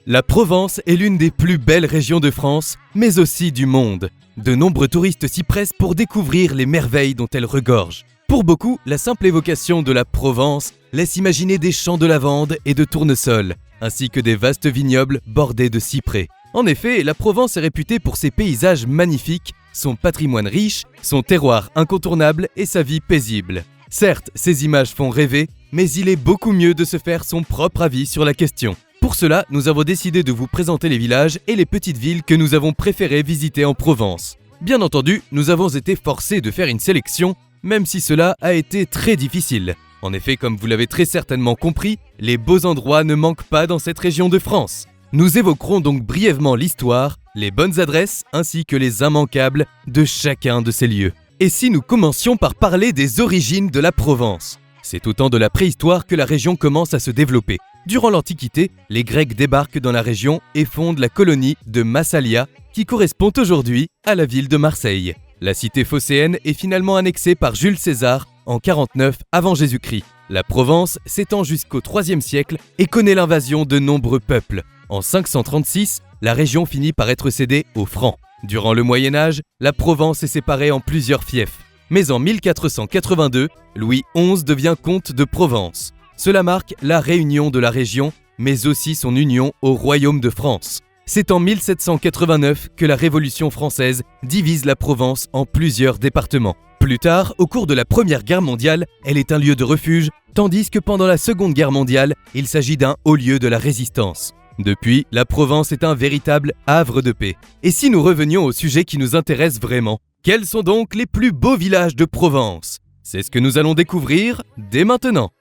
La Provence est l'une des plus belles régions de France, mais aussi du monde. De nombreux touristes s'y pressent pour découvrir les merveilles dont elle regorge. Pour beaucoup, la simple évocation de la Provence laisse imaginer des champs de lavande et de tournesol, ainsi que des vastes vignobles bordés de cyprès. En effet, la Provence est réputée pour ses paysages magnifiques, son patrimoine riche, son terroir incontournable et sa vie paisible. Certes, ces images font rêver, mais il est beaucoup mieux de se faire son propre avis sur la question. Pour cela, nous avons décidé de vous présenter les villages et les petites villes que nous avons préféré visiter en Provence. Bien entendu, nous avons été forcés de faire une sélection, même si cela a été très difficile. En effet, comme vous l'avez très certainement compris, les beaux endroits ne manquent pas dans cette région de France. Nous évoquerons donc brièvement l'histoire, les bonnes adresses ainsi que les immanquables de chacun de ces lieux. Et si nous commencions par parler des origines de la Provence ? C'est au temps de la préhistoire que la région commence à se développer. Durant l'Antiquité, les Grecs débarquent dans la région et fondent la colonie de Massalia, qui correspond aujourd'hui à la ville de Marseille. La cité phocéenne est finalement annexée par Jules César en 49 avant Jésus-Christ. La Provence s'étend jusqu'au IIIe siècle et connaît l'invasion de nombreux peuples. En 536, la région finit par être cédée aux Francs. Durant le Moyen-Âge, la Provence est séparée en plusieurs fiefs. Mais en 1482, Louis XI devient comte de Provence. Cela marque la réunion de la région, mais aussi son union au royaume de France. C'est en 1789 que la Révolution française divise la Provence en plusieurs départements. Plus tard, au cours de la Première Guerre mondiale, elle est un lieu de refuge, tandis que pendant la Seconde Guerre mondiale, il s'agit d'un haut lieu de la résistance. Depuis, la Provence est un véritable havre de paix. Et si nous revenions au sujet qui nous intéresse vraiment, quels sont donc les plus beaux villages de Provence ? C'est ce que nous allons découvrir dès maintenant.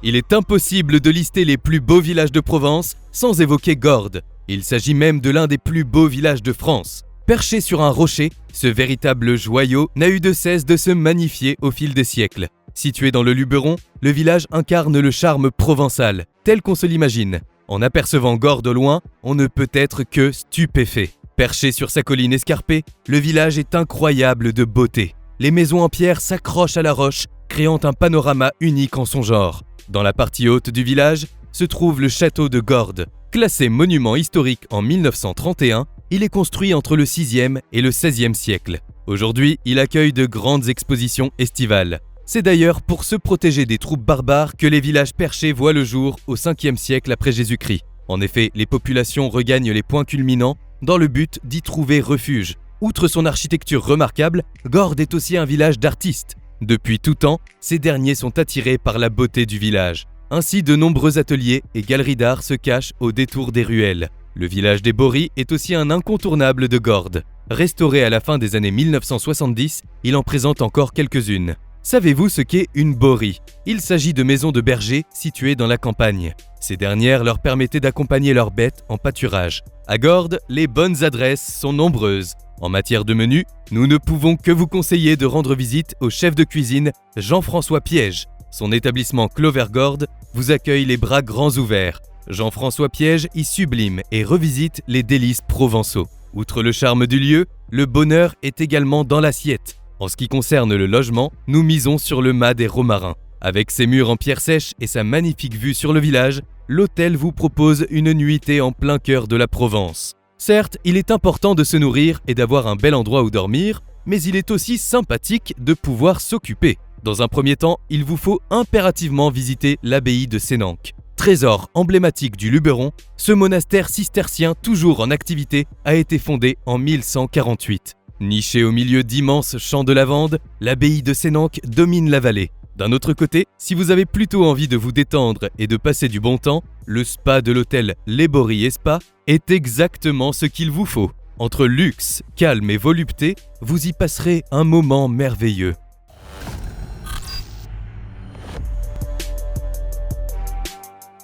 Il est impossible de lister les plus beaux villages de Provence sans évoquer Gordes. Il s'agit même de l'un des plus beaux villages de France. Perché sur un rocher, ce véritable joyau n'a eu de cesse de se magnifier au fil des siècles. Situé dans le Luberon, le village incarne le charme provençal, tel qu'on se l'imagine. En apercevant Gordes au loin, on ne peut être que stupéfait. Perché sur sa colline escarpée, le village est incroyable de beauté. Les maisons en pierre s'accrochent à la roche, créant un panorama unique en son genre. Dans la partie haute du village se trouve le château de Gordes. Classé monument historique en 1931, il est construit entre le 6e et le 16e siècle. Aujourd'hui, il accueille de grandes expositions estivales. C'est d'ailleurs pour se protéger des troupes barbares que les villages perchés voient le jour au 5e siècle après Jésus-Christ. En effet, les populations regagnent les points culminants dans le but d'y trouver refuge. Outre son architecture remarquable, Gordes est aussi un village d'artistes. Depuis tout temps, ces derniers sont attirés par la beauté du village. Ainsi, de nombreux ateliers et galeries d'art se cachent au détour des ruelles. Le village des Bories est aussi un incontournable de Gordes. Restauré à la fin des années 1970, il en présente encore quelques-unes. Savez-vous ce qu'est une borie ? Il s'agit de maisons de bergers situées dans la campagne. Ces dernières leur permettaient d'accompagner leurs bêtes en pâturage. À Gordes, les bonnes adresses sont nombreuses. En matière de menu, nous ne pouvons que vous conseiller de rendre visite au chef de cuisine Jean-François Piège. Son établissement Clover Gordes vous accueille les bras grands ouverts. Jean-François Piège y sublime et revisite les délices provençaux. Outre le charme du lieu, le bonheur est également dans l'assiette. En ce qui concerne le logement, nous misons sur le mât des Romarins. Avec ses murs en pierre sèche et sa magnifique vue sur le village, l'hôtel vous propose une nuitée en plein cœur de la Provence. Certes, il est important de se nourrir et d'avoir un bel endroit où dormir, mais il est aussi sympathique de pouvoir s'occuper. Dans un premier temps, il vous faut impérativement visiter l'abbaye de Sénanque. Trésor emblématique du Luberon, ce monastère cistercien toujours en activité a été fondé en 1148. Nichée au milieu d'immenses champs de lavande, l'abbaye de Sénanque domine la vallée. D'un autre côté, si vous avez plutôt envie de vous détendre et de passer du bon temps, le spa de l'hôtel Les Bories et Spa est exactement ce qu'il vous faut. Entre luxe, calme et volupté, vous y passerez un moment merveilleux.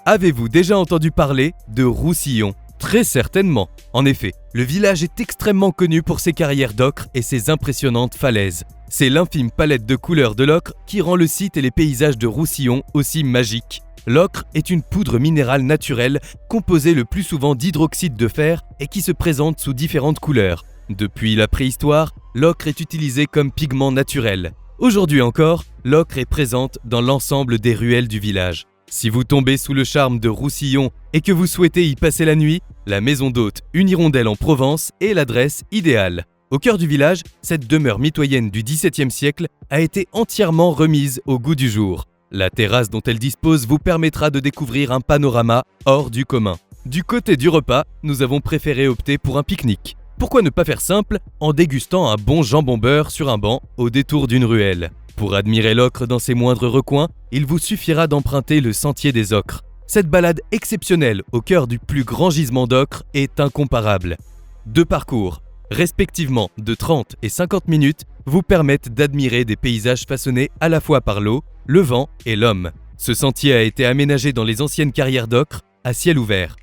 Avez-vous déjà entendu parler de Roussillon ? Très certainement. En effet, le village est extrêmement connu pour ses carrières d'ocre et ses impressionnantes falaises. C'est l'infime palette de couleurs de l'ocre qui rend le site et les paysages de Roussillon aussi magiques. L'ocre est une poudre minérale naturelle composée le plus souvent d'hydroxyde de fer et qui se présente sous différentes couleurs. Depuis la préhistoire, l'ocre est utilisé comme pigment naturel. Aujourd'hui encore, l'ocre est présente dans l'ensemble des ruelles du village. Si vous tombez sous le charme de Roussillon et que vous souhaitez y passer la nuit, la maison d'hôte Une Hirondelle en Provence est l'adresse idéale. Au cœur du village, cette demeure mitoyenne du XVIIe siècle a été entièrement remise au goût du jour. La terrasse dont elle dispose vous permettra de découvrir un panorama hors du commun. Du côté du repas, nous avons préféré opter pour un pique-nique. Pourquoi ne pas faire simple en dégustant un bon jambon beurre sur un banc au détour d'une ruelle? Pour admirer l'ocre dans ses moindres recoins, il vous suffira d'emprunter le sentier des ocres. Cette balade exceptionnelle au cœur du plus grand gisement d'ocre est incomparable. 2 parcours, respectivement de 30 et 50 minutes, vous permettent d'admirer des paysages façonnés à la fois par l'eau, le vent et l'homme. Ce sentier a été aménagé dans les anciennes carrières d'ocre à ciel ouvert.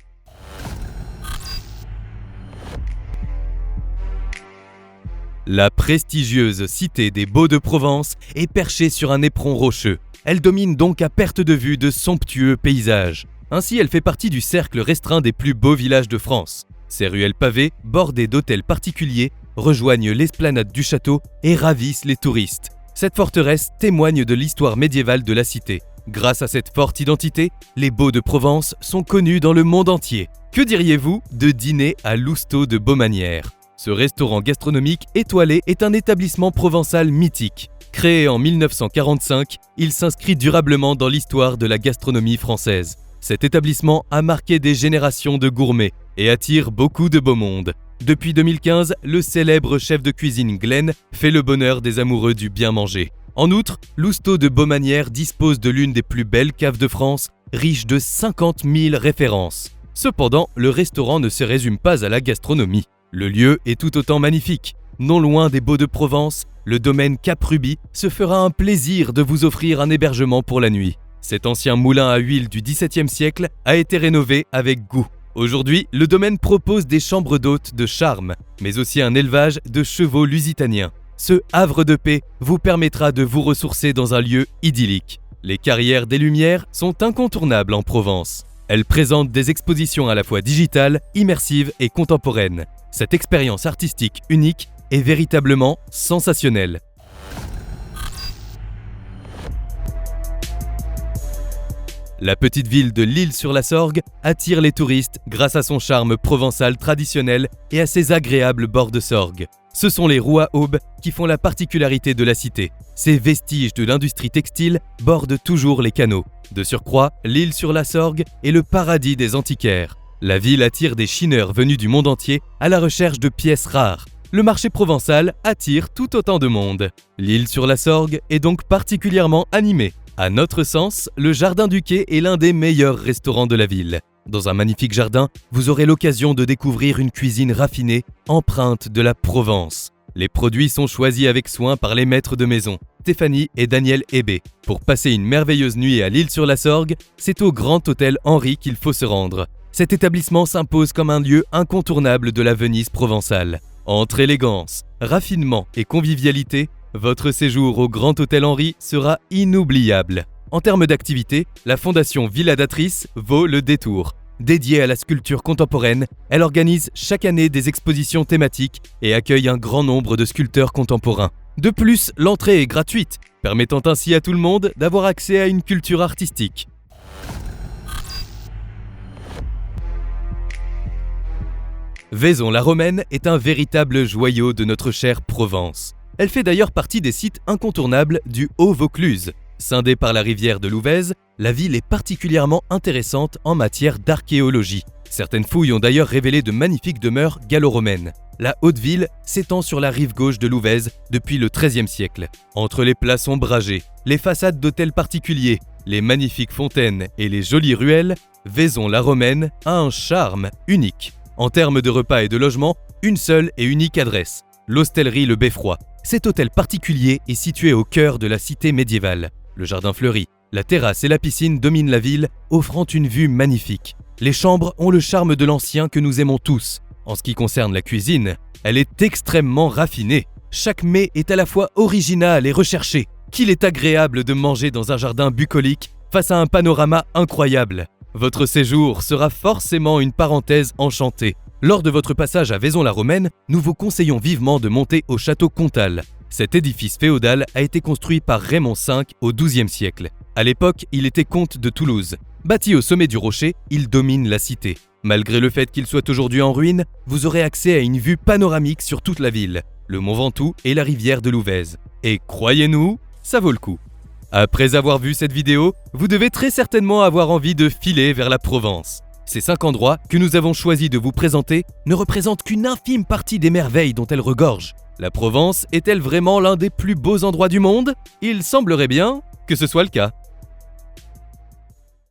La prestigieuse cité des Baux de Provence est perchée sur un éperon rocheux. Elle domine donc à perte de vue de somptueux paysages. Ainsi, elle fait partie du cercle restreint des plus beaux villages de France. Ses ruelles pavées, bordées d'hôtels particuliers, rejoignent l'esplanade du château et ravissent les touristes. Cette forteresse témoigne de l'histoire médiévale de la cité. Grâce à cette forte identité, les Baux de Provence sont connus dans le monde entier. Que diriez-vous de dîner à Lousteau de Baumanière? Ce restaurant gastronomique étoilé est un établissement provençal mythique. Créé en 1945, il s'inscrit durablement dans l'histoire de la gastronomie française. Cet établissement a marqué des générations de gourmets et attire beaucoup de beau monde. Depuis 2015, le célèbre chef de cuisine Glenn fait le bonheur des amoureux du bien manger. En outre, Lousteau de Baumanière dispose de l'une des plus belles caves de France, riche de 50 000 références. Cependant, le restaurant ne se résume pas à la gastronomie. Le lieu est tout autant magnifique. Non loin des Baux de Provence, le domaine Cap Ruby se fera un plaisir de vous offrir un hébergement pour la nuit. Cet ancien moulin à huile du XVIIe siècle a été rénové avec goût. Aujourd'hui, le domaine propose des chambres d'hôtes de charme, mais aussi un élevage de chevaux lusitaniens. Ce havre de paix vous permettra de vous ressourcer dans un lieu idyllique. Les carrières des Lumières sont incontournables en Provence. Elles présentent des expositions à la fois digitales, immersives et contemporaines. Cette expérience artistique unique est véritablement sensationnelle. La petite ville de L'Isle-sur-la-Sorgue attire les touristes grâce à son charme provençal traditionnel et à ses agréables bords de Sorgue. Ce sont les roues à aubes qui font la particularité de la cité. Ces vestiges de l'industrie textile bordent toujours les canaux. De surcroît, L'Isle-sur-la-Sorgue est le paradis des antiquaires. La ville attire des chineurs venus du monde entier à la recherche de pièces rares. Le marché provençal attire tout autant de monde. L'Isle-sur-la-Sorgue est donc particulièrement animée. À notre sens, le Jardin du Quai est l'un des meilleurs restaurants de la ville. Dans un magnifique jardin, vous aurez l'occasion de découvrir une cuisine raffinée, empreinte de la Provence. Les produits sont choisis avec soin par les maîtres de maison, Stéphanie et Daniel Hébé. Pour passer une merveilleuse nuit à L'Isle-sur-la-Sorgue, c'est au Grand Hôtel Henri qu'il faut se rendre. Cet établissement s'impose comme un lieu incontournable de la Venise provençale. Entre élégance, raffinement et convivialité, votre séjour au Grand Hôtel Henri sera inoubliable. En termes d'activité, la Fondation Villa d'Atrice vaut le détour. Dédiée à la sculpture contemporaine, elle organise chaque année des expositions thématiques et accueille un grand nombre de sculpteurs contemporains. De plus, l'entrée est gratuite, permettant ainsi à tout le monde d'avoir accès à une culture artistique. Vaison-la-Romaine est un véritable joyau de notre chère Provence. Elle fait d'ailleurs partie des sites incontournables du Haut-Vaucluse. Scindée par la rivière de l'Ouvèze, la ville est particulièrement intéressante en matière d'archéologie. Certaines fouilles ont d'ailleurs révélé de magnifiques demeures gallo-romaines. La Haute-Ville s'étend sur la rive gauche de l'Ouvèze depuis le XIIIe siècle. Entre les places ombragées, les façades d'hôtels particuliers, les magnifiques fontaines et les jolies ruelles, Vaison-la-Romaine a un charme unique. En termes de repas et de logement, une seule et unique adresse, l'hostellerie Le Beffroi. Cet hôtel particulier est situé au cœur de la cité médiévale. Le jardin fleuri, la terrasse et la piscine dominent la ville, offrant une vue magnifique. Les chambres ont le charme de l'ancien que nous aimons tous. En ce qui concerne la cuisine, elle est extrêmement raffinée. Chaque mets est à la fois original et recherché. Qu'il est agréable de manger dans un jardin bucolique face à un panorama incroyable. Votre séjour sera forcément une parenthèse enchantée. Lors de votre passage à Vaison-la-Romaine, nous vous conseillons vivement de monter au château Comtal. Cet édifice féodal a été construit par Raymond V au XIIe siècle. À l'époque, il était comte de Toulouse. Bâti au sommet du rocher, il domine la cité. Malgré le fait qu'il soit aujourd'hui en ruine, vous aurez accès à une vue panoramique sur toute la ville, le mont Ventoux et la rivière de l'Ouvèze. Et croyez-nous, ça vaut le coup. Après avoir vu cette vidéo, vous devez très certainement avoir envie de filer vers la Provence. Ces 5 endroits que nous avons choisi de vous présenter ne représentent qu'une infime partie des merveilles dont elle regorge. La Provence est-elle vraiment l'un des plus beaux endroits du monde ? Il semblerait bien que ce soit le cas.